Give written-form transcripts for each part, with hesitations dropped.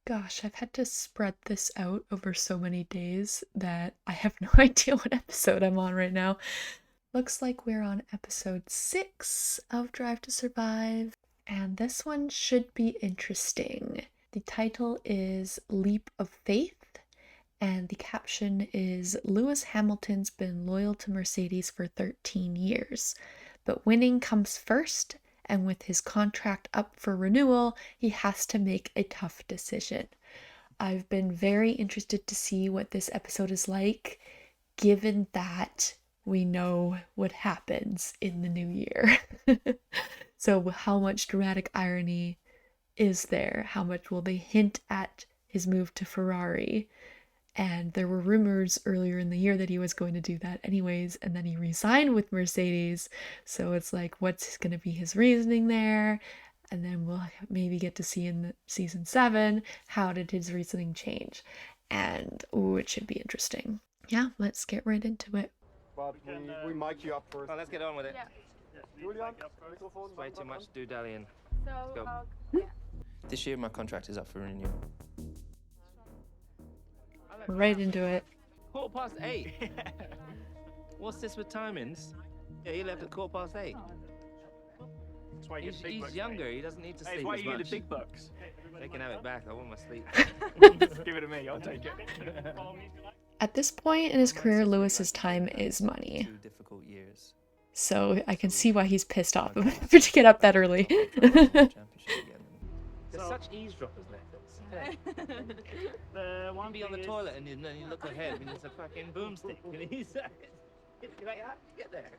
Gosh, I've had to spread this out over so many days that I have no idea what episode I'm on right now. Looks like we're on episode 6 of Drive to Survive, and this one should be interesting. The title is Leap of Faith, and the caption is Lewis Hamilton's been loyal to Mercedes for 13 years, but winning comes first, and with his contract up for renewal, he has to make a tough decision. I've been very interested to see what this episode is like, given that we know what happens in the new year. So how much dramatic irony is there? How much will they hint at his move to Ferrari? And there were rumors earlier in the year that he was going to do that anyways, and then he resigned with Mercedes. So it's like, what's going to be his reasoning there? And then we'll maybe get to see in season 7, how did his reasoning change? And ooh, it should be interesting. Yeah, let's get right into it. But we mic you up first. Oh, let's get on with it. Yeah. Julian, microphone. Way too much do-dallying. So, Go. This year my contract is up for renewal. Right into it. 8:15. What's this with timings? Yeah, he left at 8:15. That's why you get the big He's bucks, younger, mate. he doesn't need to Hey, sleep that's why as you get much. the big bucks. They can have it back, I want my sleep. Give it to me, I'll take it. At this point in his career, Lewis's time is money. 2 difficult years. So I can see why he's pissed off about having to get up that early. Championship again. There's such eavesdroppers left. The one Be on the toilet and then you look ahead and it's a fucking boomstick. And he's like, how did you get there?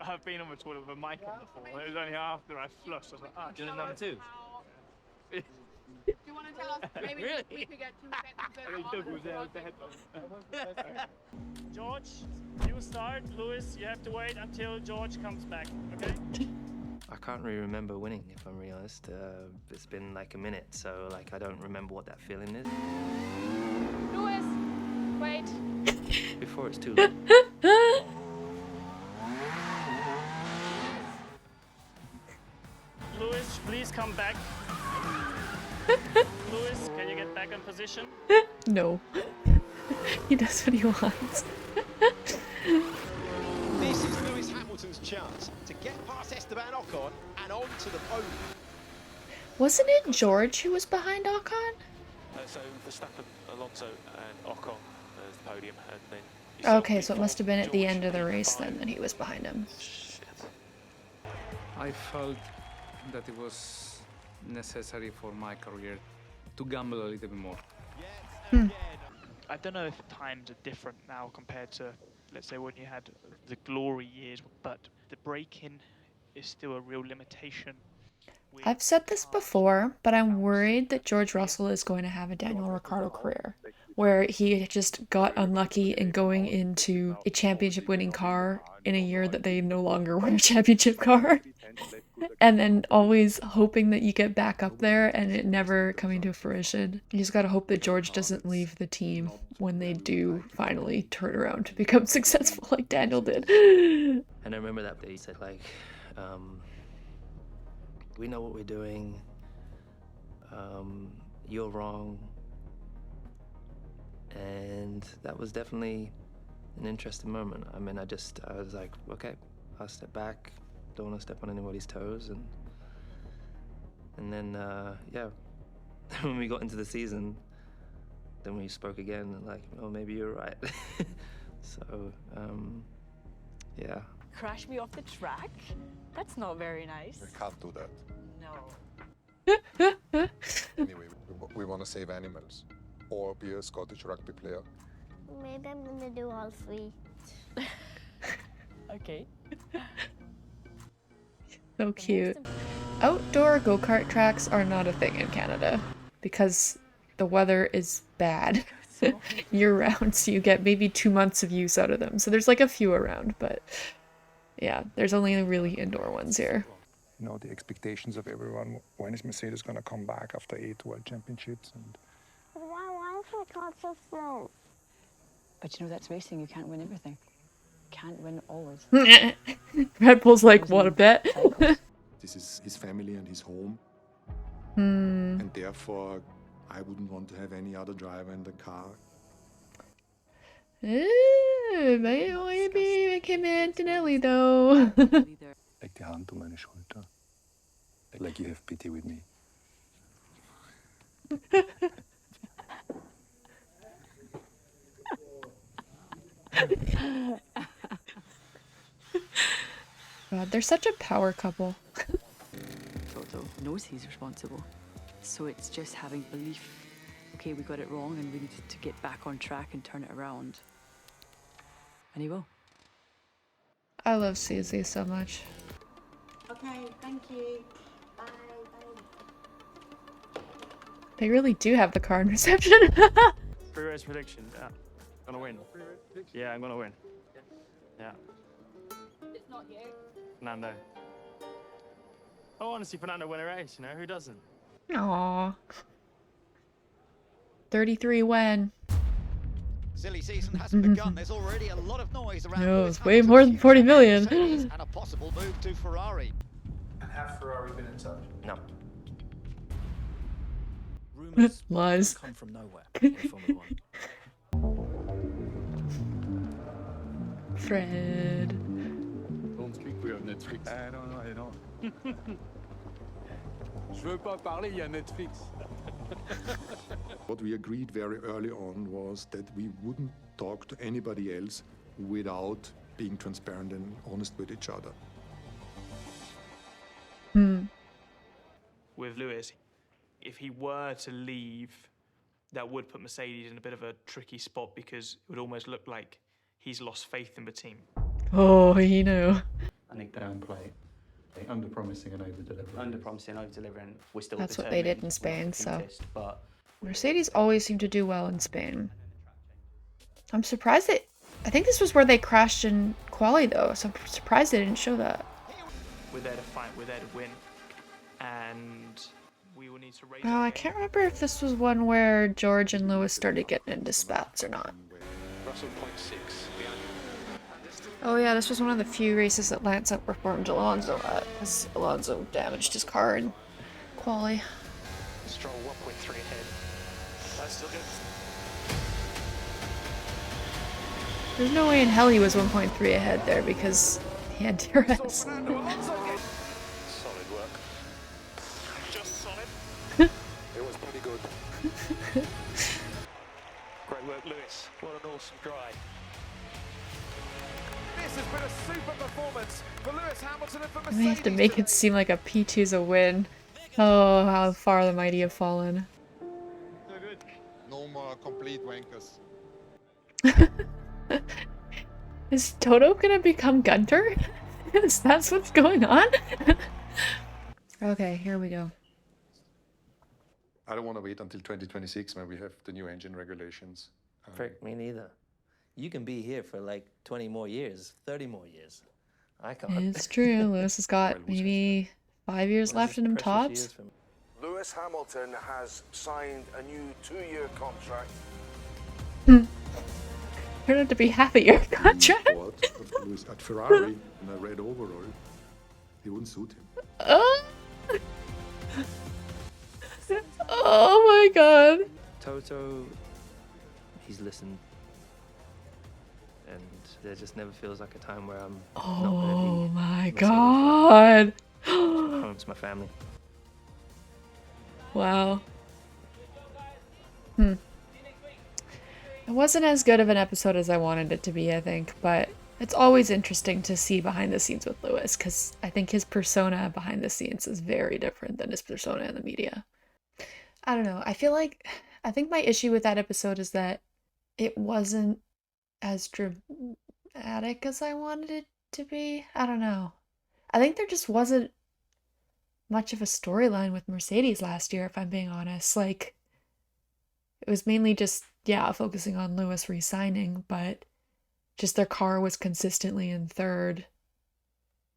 I've been on the toilet with a mic on before. It was only after I flushed. I was like, ah, Do you want number 2? do you want to tell us maybe Really? we could get 2 I sentences think Doug was there with the headphones. George, you start. Lewis, you have to wait until George comes back, okay? I can't really remember winning, if I'm really honest. It's been like a minute, so like I don't remember what that feeling is. Lewis, wait. Before it's too late. Lewis, please come back. Lewis, can you get back in position? No. He does what he wants. This is Lewis Hamilton's chance to get past Esteban Ocon and on to the podium. Wasn't it George who was behind Ocon? So Verstappen, Alonso, and Ocon as the podium, and then. you saw Okay, so it must have been at the George end of the in race 5. then that he was behind him. Shit. I felt that it was necessary for my career to gamble a little bit more. I don't know if times are different now compared to, let's say, when you had the glory years, but the braking is still a real limitation. I've said this before, but I'm worried that George Russell is going to have a Daniel Ricciardo career, where he just got unlucky in going into a championship winning car in a year that they no longer were a championship car, and then always hoping that you get back up there and it never coming to fruition. You just gotta hope that George doesn't leave the team when they do finally turn around to become successful like Daniel did. And I remember that day he said like, we know what we're doing, you're wrong. And that was definitely an interesting moment. I mean, I was like, okay, I'll step back, don't want to step on anybody's toes. And then, yeah, when we got into the season, then we spoke again, and like, oh, maybe you're right. So, yeah. Crash me off the track? That's not very nice. We can't do that. No. Anyway, we want to save animals or be a Scottish rugby player. Maybe I'm gonna do all 3. Okay. So cute. Outdoor go-kart tracks are not a thing in Canada because the weather is bad year-round, so you get maybe 2 months of use out of them. So there's like a few around, but yeah, there's only really indoor ones here. You know, the expectations of everyone. When is Mercedes going to come back after 8 World Championships? And Why is my car so slow? But you know, that's racing. You can't win everything. Can't win always. Red Bull's like, what a bet. This is his family and his home. Hmm. And therefore, I wouldn't want to have any other driver in the car. Maybe Kim Antonelli though. Leg die Hand um meine Schulter. Like you have pity with me. God, they're such a power couple. Toto knows he's responsible. So it's just having belief, okay, we got it wrong and we need to get back on track and turn it around. And he will. I love Susie so much. Okay, thank you. Bye. They really do have the car in reception. Pre-race prediction. Yeah. Gonna win. Yeah, I'm gonna win. Yeah. It's not you. Fernando. I want to see Fernando win a race, you know? Who doesn't? Aww. 33 when? Silly season hasn't begun. There's already a lot of noise around. No, Lewis it's way Hamilton's more than future 40 at million. Mercedes and a possible move to Ferrari. And have Ferrari been in touch? No. Rumours Lies. come from nowhere in Formula One. Fred. Don't speak, we have Netflix. I don't. Je veux pas parler, il y a Netflix. What we agreed very early on was that we wouldn't talk to anybody else without being transparent and honest with each other. With Lewis, if he were to leave, that would put Mercedes in a bit of a tricky spot because it would almost look like he's lost faith in the team. Oh, you know. I think downplay, under promising and over delivering. Under promising, over delivering. We're still. That's what they did in Spain, so. Contest, but Mercedes always seem to do well in Spain. I'm surprised that. I think this was where they crashed in quali though, so I'm surprised they didn't show that. We're there to fight, we're there to win, and we will need to raise. Oh, I can't remember if this was one where George and Lewis started getting into spats or not. Russell 0.6. Oh yeah, this was one of the few races that Lance outperformed Alonso at, because Alonso damaged his car in quali. Stroll 1.3 ahead. That's still good. There's no way in hell he was 1.3 ahead there because he had DRS. Solid work. Just solid. It was pretty good. Great work, Lewis. What an awesome drive. This has been a super performance for Lewis Hamilton and for And Mercedes. they have to make it seem like a P2's a win. Oh, how far the mighty have fallen. No more complete wankers. Is Toto gonna become Gunter? Is that what's going on? Okay, here we go. I don't want to wait until 2026 when we have the new engine regulations. frick, me neither. You can be here for like 20 more years, 30 more years. I can't. It's true. Lewis has got maybe 5 years left in him tops. Lewis Hamilton has signed a new 2-year contract. Turned out to be half a year contract. Lewis at Ferrari in a red overall. He wouldn't suit him. Oh my god. Toto, he's listened. And there just never feels like a time where I'm not gonna be Oh my Mercedes. god. Home to my family. Wow. It wasn't as good of an episode as I wanted it to be, I think, but it's always interesting to see behind the scenes with Lewis, because I think his persona behind the scenes is very different than his persona in the media. I don't know. I think my issue with that episode is that it wasn't as dramatic as I wanted it to be. I don't know. I think there just wasn't much of a storyline with Mercedes last year, if I'm being honest. Like, it was mainly just, yeah, focusing on Lewis re-signing, but just their car was consistently in third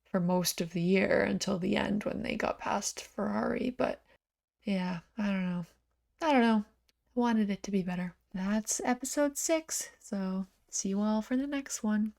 for most of the year until the end when they got past Ferrari. But yeah, I don't know. I wanted it to be better. That's episode 6, so see you all for the next one.